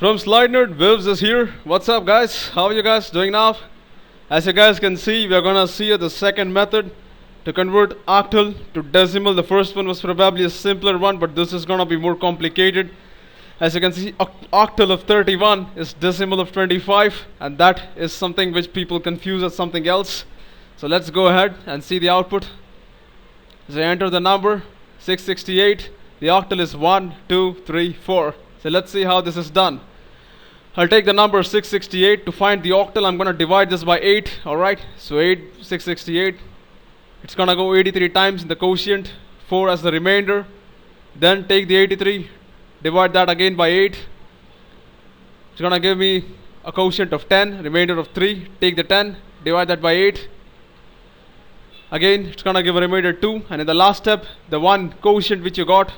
From Slide Nerd, Vivs is here. What's up, guys? How are you guys doing now? As you guys can see, we are gonna see the second method to convert octal to decimal. The first one was probably a simpler one, but this is gonna be more complicated. As you can see, octal of 31 is decimal of 25, and that is something which people confuse as something else. So let's go ahead and see the output. As I enter the number 668, the octal is 1, 2, 3, 4. So let's see how this is done. I'll take the number 668. To find the octal, I'm gonna divide this by 8. Alright, so 668. It's gonna go 83 times in the quotient, 4 as the remainder. Then take the 83, divide that again by 8. It's gonna give me a quotient of 10, remainder of 3. Take the 10, divide that by 8. Again, it's gonna give a remainder 2. And in the last step, the one quotient which you got,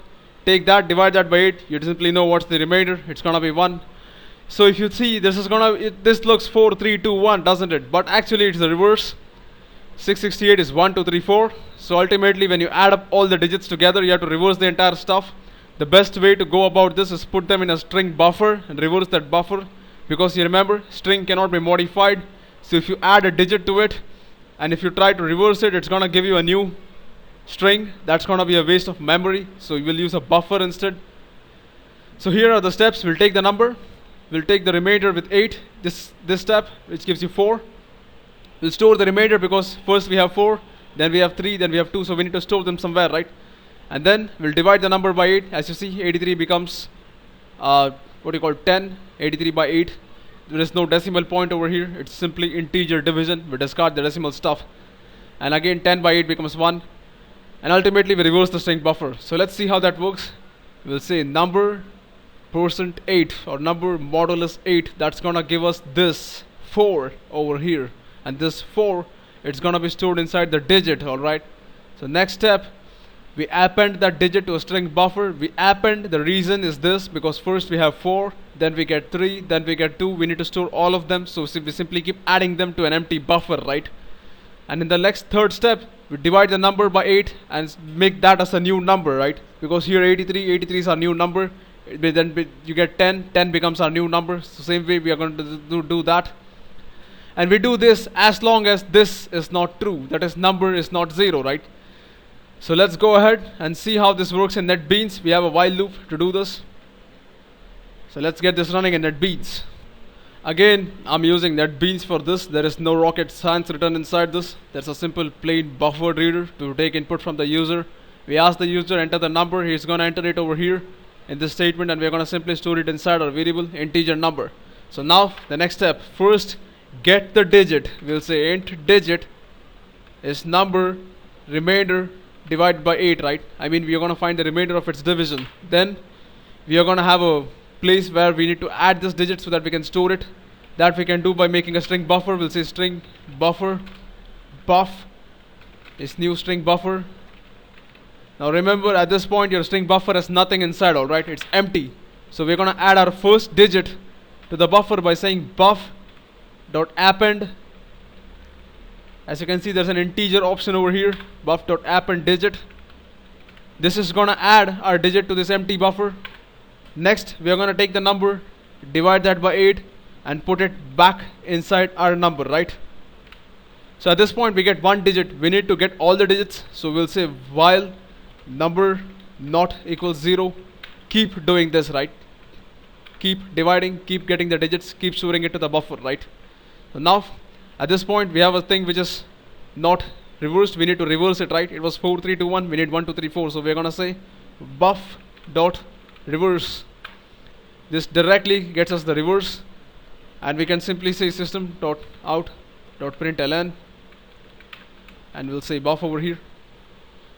take that, divide that by 8. You simply know what's the remainder. It's gonna be 1. So if you see, this looks 4, 3, 2, 1, doesn't it? But actually it's the reverse. 668 is 1, 2, 3, 4. So ultimately when you add up all the digits together, you have to reverse the entire stuff. The best way to go about this is put them in a string buffer and reverse that buffer, because you remember, string cannot be modified. So if you add a digit to it and if you try to reverse it, it's gonna give you a new string. That's gonna be a waste of memory, so you will use a buffer instead. So here are the steps. We'll take the number, we'll take the remainder with 8, this step which gives you 4. We'll store the remainder because first we have 4, then we have 3, then we have 2, so we need to store them somewhere, right? And then we'll divide the number by 8. As you see, 83 becomes 10. 83 by 8. There is no decimal point over here, it's simply integer division. We discard the decimal stuff. And again 10 by 8 becomes 1. And ultimately we reverse the string buffer. So let's see how that works. We'll say number %8 or number modulus 8. That's gonna give us this 4 over here. And this 4, it's gonna be stored inside the digit, alright? So next step, we append that digit to a string buffer. We append, the reason is this, because first we have 4, then we get 3, then we get 2. We need to store all of them, so we simply keep adding them to an empty buffer, right? And in the next third step, we divide the number by 8 and make that as a new number, right? Because here 83 is our new number. Then you get 10 becomes our new number. So same way we are going to do that. And we do this as long as this is not true, that is number is not 0, right? So let's go ahead and see how this works in NetBeans. We have a while loop to do this. So let's get this running in NetBeans. Again, I'm using NetBeans for this. There is no rocket science written inside this. There's a simple plain buffered reader to take input from the user. We ask the user enter the number. He's gonna enter it over here in this statement, and we're gonna simply store it inside our variable integer number. So now the next step, first get the digit. We'll say int digit is number remainder divided by 8, right? I mean, we are gonna find the remainder of its division. Then we are gonna have a place where we need to add this digit so that we can store it. That we can do by making a string buffer. We'll say string buffer buff is new string buffer. Now remember, at this point your string buffer has nothing inside, alright? It's empty. So we're gonna add our first digit to the buffer by saying buff dot append. As you can see, there's an integer option over here, buff dot append digit. This is gonna add our digit to this empty buffer. Next, we are gonna take the number, divide that by 8 and put it back inside our number, right? So at this point we get one digit. We need to get all the digits, so we'll say while number not equals 0. Keep doing this, right? Keep dividing, keep getting the digits, keep storing it to the buffer, right? So now at this point we have a thing which is not reversed. We need to reverse it, right? It was 4, 3, 2, 1. We need 1, 2, 3, 4. So we're gonna say buff dot reverse. This directly gets us the reverse, and we can simply say system dot out dot println, and we'll say buff over here.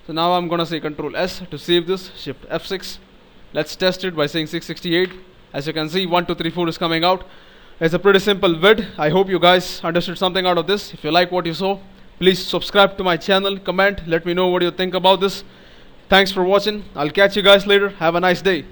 So now I'm gonna say Control S to save this, Shift F6. Let's test it by saying 668. As you can see, 1, 2, 3, 4 is coming out. It's a pretty simple vid. I hope you guys understood something out of this. If you like what you saw, please subscribe to my channel, comment, let me know what you think about this. Thanks for watching. I'll catch you guys later. Have a nice day.